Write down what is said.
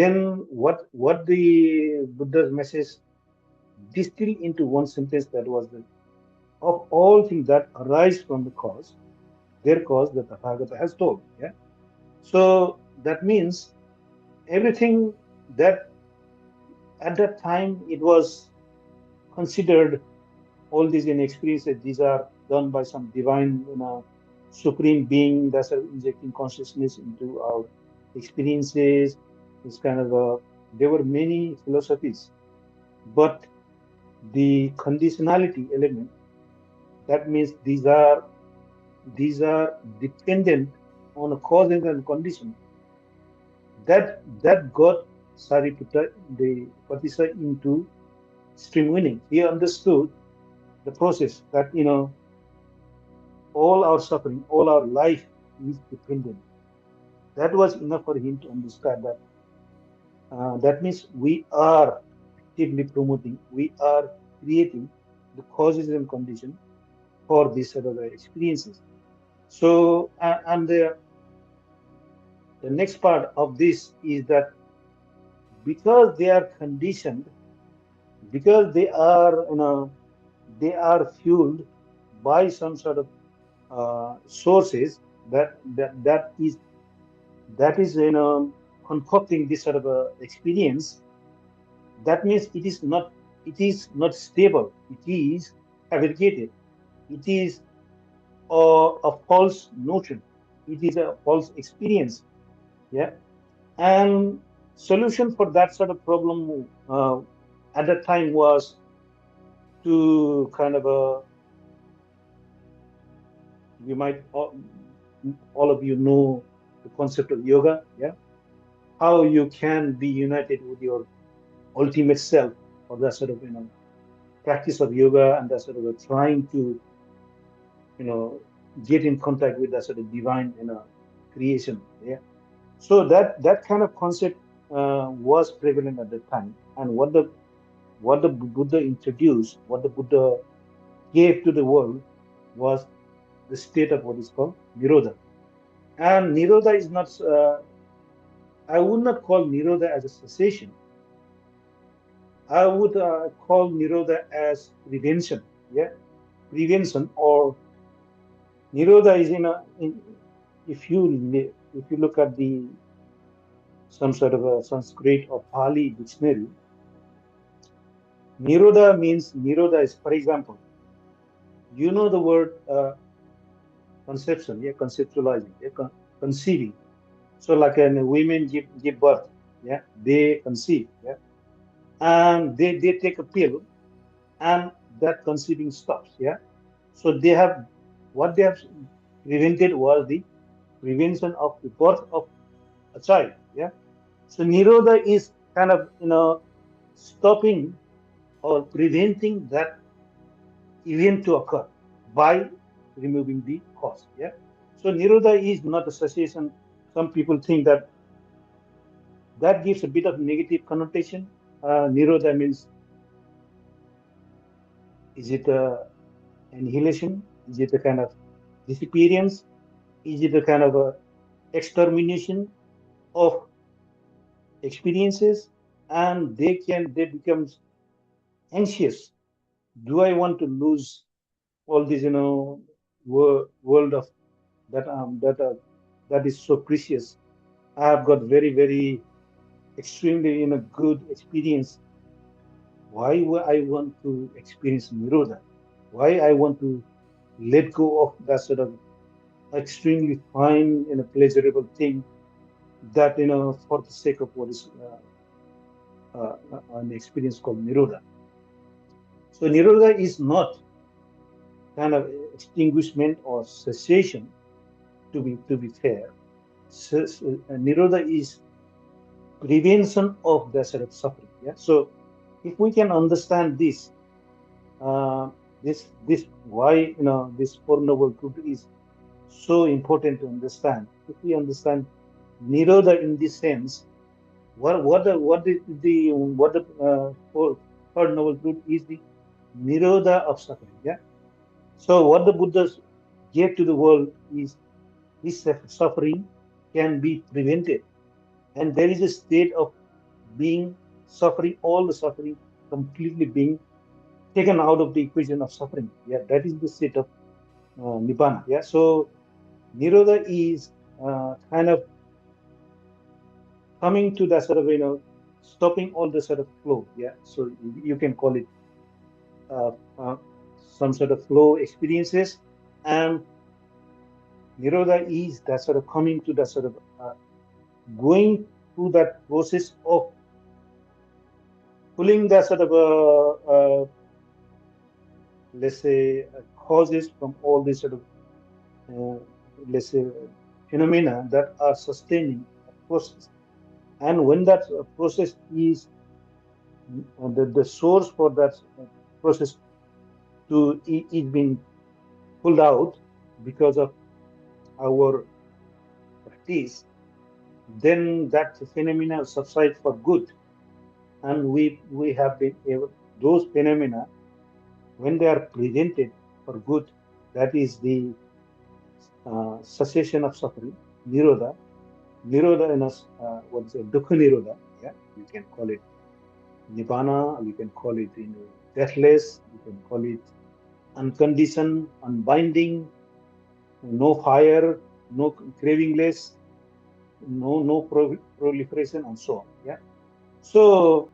Then what the Buddha's message distilled into one sentence, that was the of all things that arise from the cause, their cause, the Tathagata has told. Yeah. So that means everything that at that time it was considered, all these experiences, these are done by some divine, supreme being that's injecting consciousness into our experiences. It's kind of there were many philosophies, but the conditionality element, that means these are dependent on a cause and condition, that got Sariputta, the Patisa, into stream winning. He understood the process that all our suffering, all our life is dependent. That was enough for him to understand that. That means we are actively promoting, we are creating the causes and conditions for these sort of experiences. So, and the next part of this is that because they are conditioned, because they are fueled by some sort of sources that is concocting this sort of experience. That means it is not stable. It is fabricated. It is a false notion. It is a false experience. Yeah, and solution for that sort of problem at that time was to kind of you might all of you know the concept of yoga. Yeah, how you can be united with your ultimate self, or that sort of practice of yoga, and that sort of trying to you know get in contact with that sort of divine creation. Yeah, so that kind of concept was prevalent at the time, and what the Buddha introduced, what the Buddha gave to the world, was the state of what is called Nirodha. And Nirodha is not, I would not call Nirodha as a cessation. I would call Nirodha as prevention. Yeah, prevention, or Nirodha is if you look at the some sort of a Sanskrit or Pali dictionary, Nirodha is, for example, the word conception, yeah, conceptualizing, yeah, conceiving. So like women give birth, yeah, they conceive, yeah, and they take a pill, and that conceiving stops, yeah. So what they have prevented was the prevention of the birth of a child, yeah. So Nirodha is kind of stopping or preventing that event to occur by removing the cause, yeah. So Nirodha is not a cessation. Some people think that that gives a bit of negative connotation. Nirodha means, is it a annihilation? Is it a kind of disappearance? Is it a kind of a extermination of experiences? And they become anxious. Do I want to lose all this, world of that is so precious? I have got very, very extremely good experience. Why would I want to experience Nirodha? Why I want to let go of that sort of extremely fine and a pleasurable thing, that for the sake of what is an experience called Nirodha. So Nirodha is not kind of extinguishment or cessation, to be fair. Nirodha is prevention of the sort of suffering. Yeah. So if we can understand this, uh, this why this Four Noble Truth is so important to understand. If we understand Nirodha in this sense, what the Third Noble Truth is, the Nirodha of suffering. Yeah. So what the Buddhas gave to the world is this suffering can be prevented, and there is a state of being suffering, all the suffering completely being taken out of the equation of suffering. Yeah, that is the state of nibbana. Yeah, so nirodha is kind of coming to that sort of stopping all the sort of flow. Yeah, so you can call it uh, uh, some sort of flow experiences, and nirodha is that sort of coming to that sort of going through that process of pulling the sort of let's say causes from all these sort of uh, let's say phenomena that are sustaining a process. And when that process is the source for that process is being pulled out because of our practice, then that phenomena subside for good. And we have been able, those phenomena, when they are presented for good, that is the cessation of suffering, nirodha. Nirodha in us, what is it, dukkha nirodha. Yeah, you can call it nibbana, you can call it deathless, you can call it unconditioned, unbinding, no fire, no cravingless, no proliferation, and so on. Yeah. So